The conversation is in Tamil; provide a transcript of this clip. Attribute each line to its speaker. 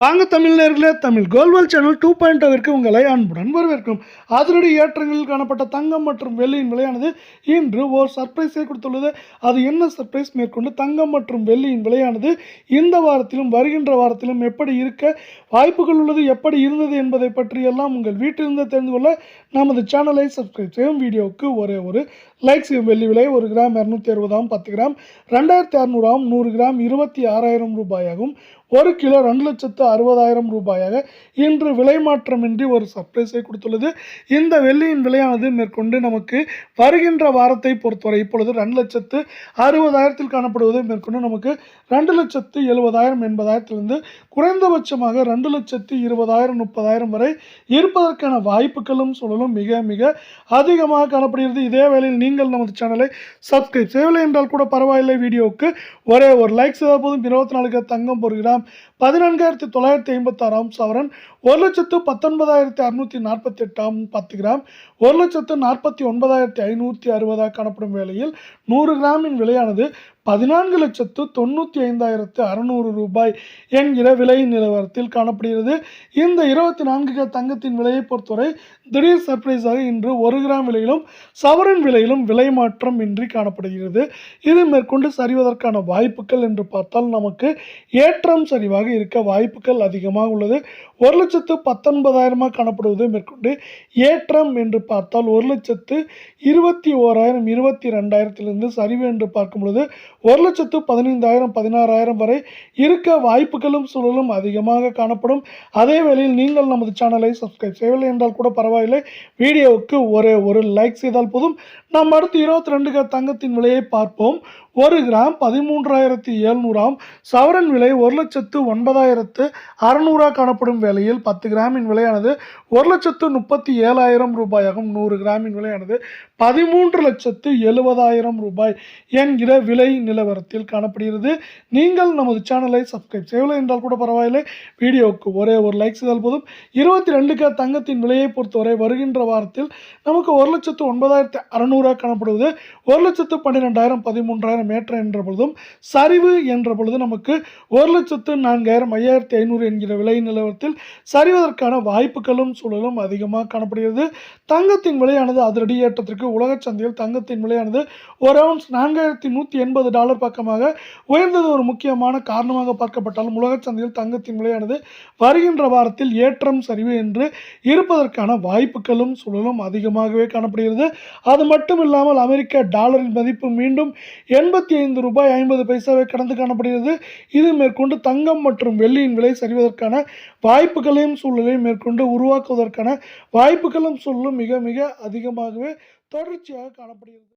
Speaker 1: வாங்க தமிழ் நேயர்களே, தமிழ் கோல்வால் சேனல் 2.0விற்கு உங்களை அன்புடன் வரவேற்கிறோம். அதிரடி ஏற்றங்களில் காணப்பட்ட தங்கம் மற்றும் வெள்ளியின் விலையானது இன்று ஓர் சர்ப்ரைஸை கொடுத்துள்ளது. அது என்ன சர்ப்ரைஸ்? மேற்கொண்டு தங்கம் மற்றும் வெள்ளியின் விலையானது இந்த வாரத்திலும் வருகின்ற வாரத்திலும் எப்படி இருக்க வாய்ப்புகள் உள்ளது, எப்படி இருந்தது என்பதை பற்றி எல்லாம் உங்கள் வீட்டிலிருந்து தெரிந்து கொள்ள நமது சேனலை சப்ஸ்கிரைப் செய்யும். வீடியோவுக்கு ஒரு லைக் செய்யும். வெள்ளி விலை 1 கிராம் 260 10 கிராம் 2600 100 கிராம் 26,000 ரூபாயாகும். 1 கிலோ 2,60,000 ரூபாயாக இன்று விலை மாற்றமின்றி ஒரு சர்ப்ரைஸை கொடுத்துள்ளது. இந்த வெள்ளியின் விலையானது மேற்கொண்டு நமக்கு வருகின்ற வாரத்தை பொறுத்தவரை இப்பொழுது 2,60,000 காணப்படுவது மேற்கொண்டு நமக்கு 2,70,000 80,000 குறைந்தபட்சமாக 2,20,000 30,000 வரை இருப்பதற்கான வாய்ப்புகளும் சூழலும் மிக மிக அதிகமாக காணப்படுகிறது. இதே வேளையில் நீங்கள் நமது சேனலை சப்ஸ்கிரைப் செய்யவில்லை என்றால் கூட பரவாயில்லை, வீடியோவுக்கு ஒரு லைக் செய்தால் போதும். 24 தங்கம் 1 கிராம் 14,956 சவரன் 1,19,648 10 கிராம் 1,49,560 காணப்படும் வேளையில் 100 கிராமின் விலையானது 14,95,600 ரூபாய் என்கிற விலை நிலவரத்தில் காணப்படுகிறது. இந்த 24 தங்கத்தின் விலையை பொறுத்தவரை திடீர் சர்ப்ரைஸாக இன்று 1 கிராம் விலையிலும் சவரன் விலையிலும் விலை மாற்றம் இன்றி காணப்படுகிறது. இது மேற்கொண்டு சரிவதற்கான வாய்ப்புகள் என்று பார்த்தால் நமக்கு ஏற்றம் சரிவாக இருக்க வாய்ப்புகள் அதிகமாக உள்ளது. 1,19,000 காணப்படுவது மேற்கொண்டு ஏற்றம் என்று பார்த்தால் 1,21,000 22,000 சரிவு என்று பார்க்கும் பொழுது 1,15,000 16,000 வரை இருக்க வாய்ப்புகளும் சூழலும் அதிகமாக காணப்படும். அதே வேளையில் நீங்கள் நமது சேனலை சப்ஸ்கிரைப் செய்யவில்லை என்றால் கூட பரவாயில்லை, வீடியோவுக்கு ஒரு லைக் செய்தால் போதும். நாம் அடுத்து 22 தங்கத்தின் விலையை பார்ப்போம். 1 கிராம் 13,700 சவரன் விலை 1,09,600 காணப்படும் வேளையில் 10 கிராமின் விலையானது 1,37,000 ரூபாயாகும். 100 கிராமின் விலையானது 13,70,000 ரூபாய் என்கிற விலை நிலவரத்தில் காணப்படுகிறது. நீங்கள் நமது சேனலை சப்ஸ்கிரைப் செய்யவில்லை என்றால் கூட பரவாயில்லை, வீடியோவுக்கு ஒரு லைக் செய்தால் போதும். 22 தங்கத்தின் விலையை பொறுத்தவரை வருகின்ற வாரத்தில் நமக்கு 1,09,600 காணப்படுவது 1,12,000 13,000 ஏற்ற என்ற பொழுதும் சரிவு என்ற பொழுது நமக்கு 1,04,000 5,500 என்கிற விலை நிலவரத்தில் சரிவதற்கான வாய்ப்புகளும் சூழலும் அதிகமாக காணப்படுகிறது. தங்கத்தின் விலையானது அதிரடி ஏற்றத்திற்கு உலக சந்தையில் தங்கத்தின் விலையானது ஒரு அவுன்ஸ் $4,180 பக்கமாக உயர்ந்தது ஒரு முக்கியமான காரணமாக பார்க்கப்பட்டாலும் உலக சந்தையில் தங்கத்தின் விலையானது வருகின்ற வாரத்தில் ஏற்றம் சரிவு என்று இருப்பதற்கான வாய்ப்புகளும் சூழலும் அதிகமாகவே காணப்படுகிறது. அது மட்டும் இல்லாமல் அமெரிக்க டாலரின் மதிப்பு மீண்டும் 85 ரூபாய் 50 பைசாவை கடந்து காணப்படுகிறது. இது மேற்கொண்டு தங்கம் மற்றும் வெள்ளியின் விலை சரிவதற்கான வாய்ப்புகளையும் சூழலையும் மேற்கொண்டு உருவாக்குவதற்கான வாய்ப்புகளும் சூழலும் மிக மிக அதிகமாகவே தொடர்ச்சியாக காணப்படுகிறது.